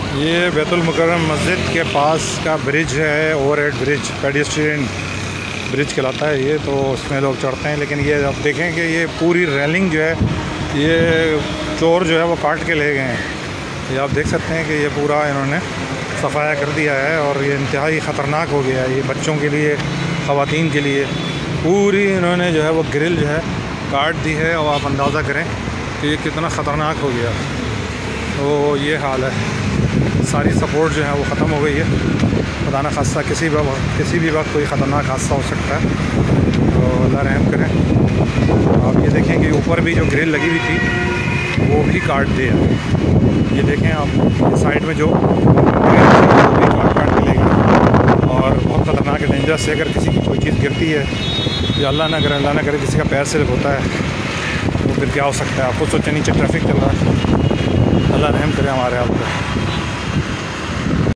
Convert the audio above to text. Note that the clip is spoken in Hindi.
ये बैतुल मुकर्रम मस्जिद के पास का ब्रिज है, ओवरहेड ब्रिज, पेडेस्ट्रियन ब्रिज कहलाता है ये। तो उसमें लोग चढ़ते हैं, लेकिन ये आप देखें कि ये पूरी रेलिंग जो है ये चोर जो है वो काट के ले गए हैं। ये आप देख सकते हैं कि ये पूरा इन्होंने सफाया कर दिया है और ये इंतहाई ख़तरनाक हो गया है ये बच्चों के लिए, ख़वातीन के लिए। पूरी इन्होंने जो है वो ग्रिल जो है काट दी है और आप अंदाज़ा करें कि ये कितना ख़तरनाक हो गया। तो ये हाल है, सारी सपोर्ट जो है वो ख़त्म हो गई है। खुदा न खास्ता किसी भी वक्त कोई ख़तरनाक हादसा हो सकता है, तो अल्लाह रहम करें। आप ये देखें कि ऊपर भी जो ग्रिल लगी हुई थी वो भी काट दिया। ये देखें आप साइड में जो भी काट के ले गए और बहुत ख़तरनाक है, डेंजरस है। अगर किसी की कोई चीज़ गिरती है या अल्लाह ना करे किसी का पैर स्लिप होता है तो फिर क्या हो सकता है। आप खुद सोचें, नीचे ट्रैफिक चल रहा है। अल्लाह रहम करे हमारे हाल पर।